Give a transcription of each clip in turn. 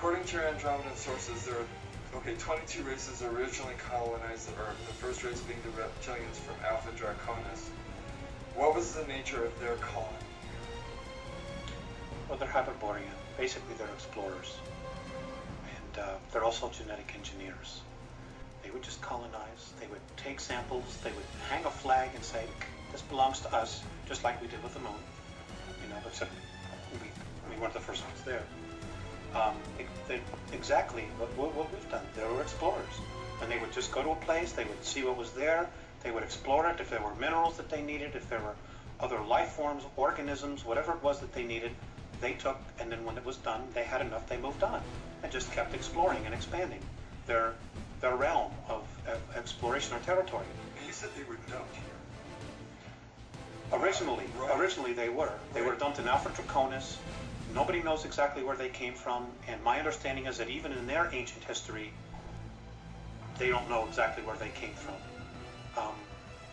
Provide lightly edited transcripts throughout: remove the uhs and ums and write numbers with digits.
according to your Andromedan sources, there are 22 races originally colonized the Earth. The first race being the Reptilians from Alpha Draconis. What was the nature of their colony? Well, they're Hyperborean. Basically, they're explorers, and they're also genetic engineers. They would just colonize. They would take samples. They would hang a flag and say, "This belongs to us," just like we did with the moon. You know, except we weren't the first ones there. Exactly what we've done. They were explorers, and they would just go to a place. They would see what was there. They would explore it. If there were minerals that they needed, if there were other life forms, organisms, whatever it was that they needed, they took, and then when it was done, they had enough, they moved on, and just kept exploring and expanding their realm of exploration or territory. And you said they were dumped here. Originally they were. They were dumped in Alpha Draconis. Nobody knows exactly where they came from, and my understanding is that even in their ancient history, they don't know exactly where they came from.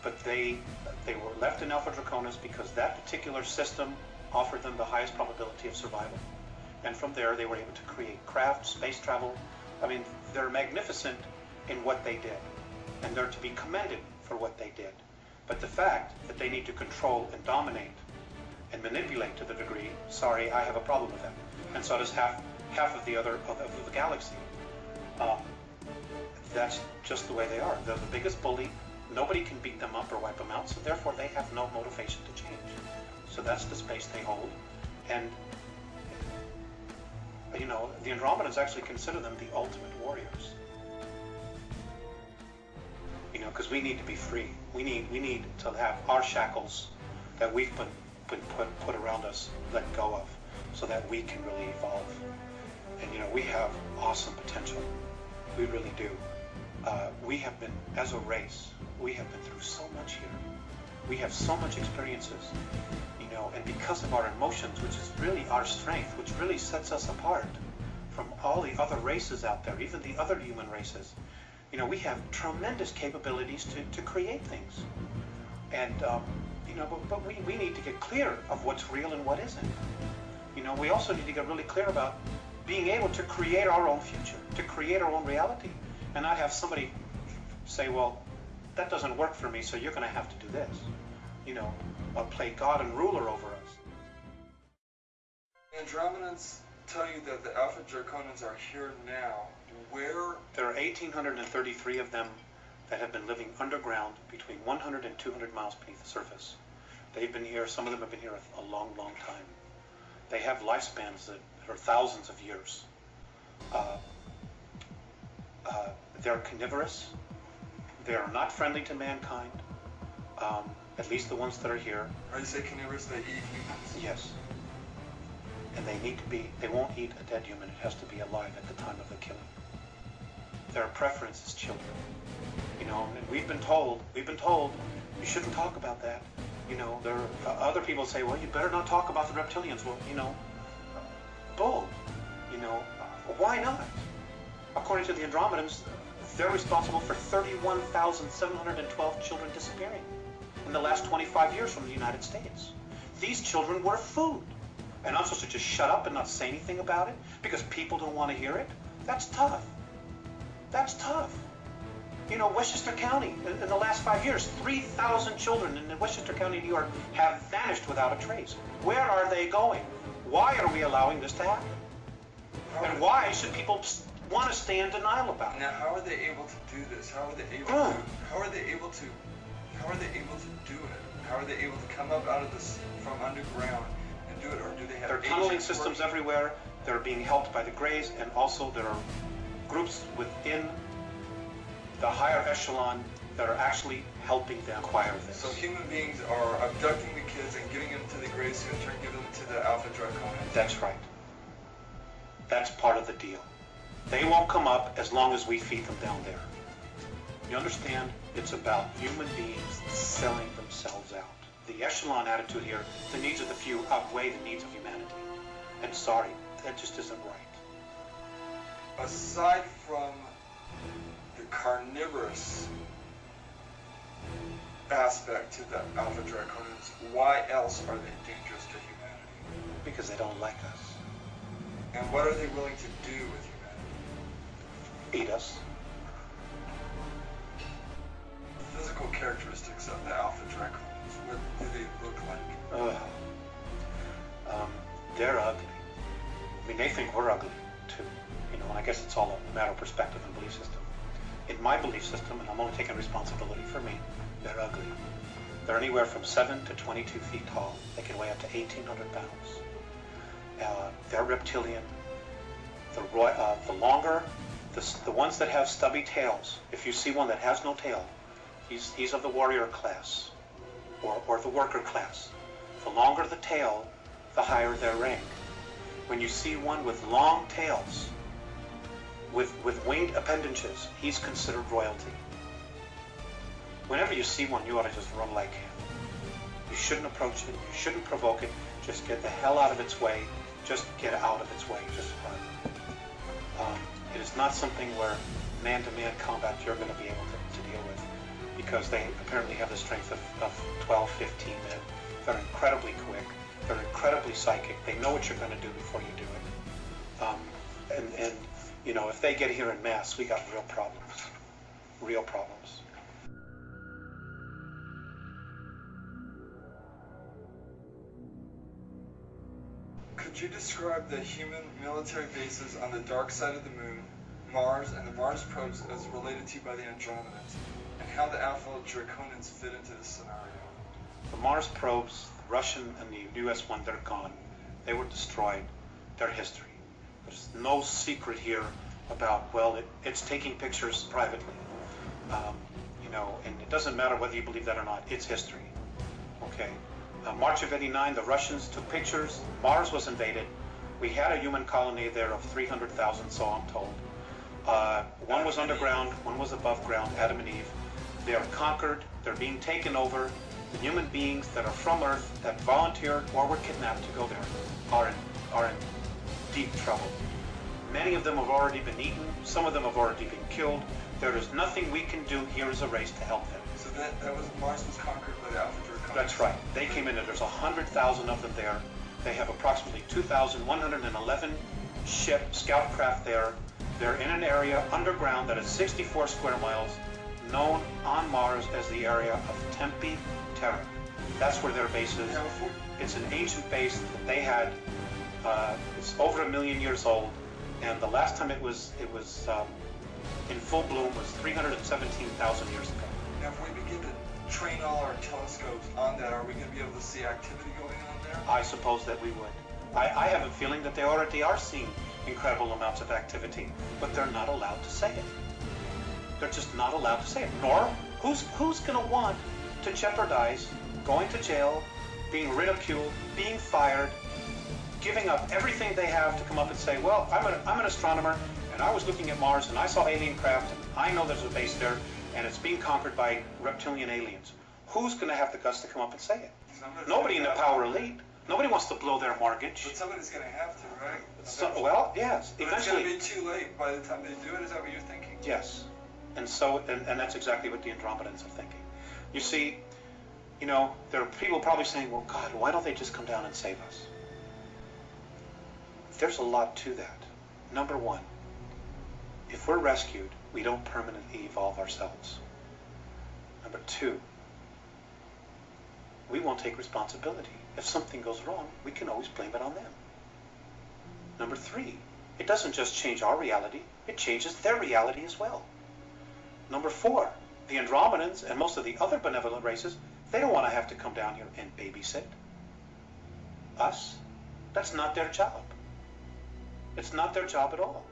But they were left in Alpha Draconis because that particular system offered them the highest probability of survival. And from there, they were able to create craft, space travel. I mean, they're magnificent in what they did, and they're to be commended for what they did. But the fact that they need to control and dominate and manipulate to the degree, sorry, I have a problem with that. And so does half of the other of the galaxy. That's just the way they are. They're the biggest bully. Nobody can beat them up or wipe them out, so therefore they have no motivation to change. So that's the space they hold. And, you know, the Andromedans actually consider them the ultimate warriors. You know, because we need to be free. We need to have our shackles that we've been put around us let go of, so that we can really evolve. And, you know, we have awesome potential. We really do. We have been, as a race, we have been through so much here. We have so much experiences, you know, and because of our emotions, which is really our strength, which really sets us apart from all the other races out there, even the other human races, you know, we have tremendous capabilities to create things. And, you know, but we need to get clear of what's real and what isn't. You know, we also need to get really clear about being able to create our own future, to create our own reality, and not have somebody say, well, that doesn't work for me, so you're going to have to do this. You know, play God and ruler over us. Andromedans tell you that the Alpha Draconans are here now. Where? There are 1,833 of them that have been living underground between 100 and 200 miles beneath the surface. They've been here, some of them have been here a long, long time. They have lifespans that are thousands of years. They're carnivorous. They're not friendly to mankind, at least the ones that are here. Are you saying carnivorous, they eat humans? Yes. And they need to be, they won't eat a dead human. It has to be alive at the time of the killing. Their preference is children. You know, and we've been told, you shouldn't talk about that. You know, there are other people say, well, you better not talk about the reptilians. Well, you know, bull. You know, why not? According to the Andromedans, they're responsible for 31,712 children disappearing in the last 25 years from the United States. These children were food. And I'm supposed to just shut up and not say anything about it because people don't want to hear it? That's tough. That's tough. You know, Westchester County, in the last 5 years, 3,000 children in Westchester County, New York, have vanished without a trace. Where are they going? Why are we allowing this to happen? And why should people want to stay in denial about it? Now, how are they able to do this? How are they able to? How are they able to do it? How are they able to come up out of this from underground and do it, or do they have? There are tunneling systems everywhere. They're being helped by the Greys, and also there are groups within the higher echelon that are actually helping them acquire this. So human beings are abducting the kids and giving them to the Greys, who in turn give them to the Alpha Draconans? That's right. That's part of the deal. They won't come up as long as we feed them down there. You understand? It's about human beings selling themselves out. The echelon attitude here, the needs of the few outweigh the needs of humanity. And sorry, that just isn't right. Aside from the carnivorous aspect to the Alpha Draconans, why else are they dangerous to humanity? Because they don't like us. And what are they willing to do with humanity? Eat us. Physical characteristics of the Alpha Draconians, what do they look like? They're ugly. I mean, they think we're ugly, too. You know, and I guess it's all a matter of perspective and belief system. In my belief system, and I'm only taking responsibility for me, they're ugly. They're anywhere from 7 to 22 feet tall. They can weigh up to 1,800 pounds. They're reptilian. The longer, the ones that have stubby tails, if you see one that has no tail, he's of the warrior class, or the worker class. The longer the tail, the higher their rank. When you see one with long tails, with winged appendages, he's considered royalty. Whenever you see one, you ought to just run like him. You shouldn't approach it. You shouldn't provoke it. Just get the hell out of its way. Just get out of its way. Just run. It is not something where man-to-man combat you're going to be able to deal with, because they apparently have the strength of 12, 15 men. They're incredibly quick. They're incredibly psychic. They know what you're going to do before you do it. And you know, if they get here in mass, we got real problems. Real problems. Could you describe the human military bases on the dark side of the moon, Mars, and the Mars probes as related to by the Andromedans, and how the Alpha Draconians fit into this scenario? The Mars probes, the Russian and the US one, they're gone. They were destroyed. They're history. There's no secret here about, well, it's taking pictures privately. You know, and it doesn't matter whether you believe that or not. It's history. Okay. March of '89, the Russians took pictures. Mars was invaded. We had a human colony there of 300,000, so I'm told. One was underground, one was above ground, Adam and Eve. They are conquered. They're being taken over. The human beings that are from Earth, that volunteered or were kidnapped to go there, are in deep trouble. Many of them have already been eaten. Some of them have already been killed. There is nothing we can do here as a race to help them. So Mars was conquered by the Alpha Draconians? That's right. They came in there. There's 100,000 of them there. They have approximately 2,111 scout craft there. They're in an area underground that is 64 square miles, known on Mars as the area of Tempe Terra. That's where their base is. It's an ancient base that they had. It's over 1 million years old, and the last time it was in full bloom was 317,000 years ago. Now, if we begin to train all our telescopes on that, are we going to be able to see activity going on there? I suppose that we would. I have a feeling that they already are seeing incredible amounts of activity, but they're not allowed to say it. They're just not allowed to say it. Nor, who's going to want to jeopardize going to jail, being ridiculed, being fired, giving up everything they have to come up and say, well, I'm an astronomer, and I was looking at Mars, and I saw alien craft, and I know there's a base there, and it's being conquered by reptilian aliens. Who's going to have the guts to come up and say it? Nobody in the power elite. Nobody wants to blow their mortgage. But somebody's going to have to, right? Well, yes. But eventually, it's going to be too late by the time they do it. Is that what you're thinking? Yes. And so, and that's exactly what the Andromedans are thinking. You see, you know, there are people probably saying, well, God, why don't they just come down and save us? There's a lot to that. Number one, if we're rescued, we don't permanently evolve ourselves. Number two, we won't take responsibility. If something goes wrong, we can always blame it on them. Number three, it doesn't just change our reality, it changes their reality as well. Number four, the Andromedans and most of the other benevolent races, they don't want to have to come down here and babysit us. That's not their job. It's not their job at all.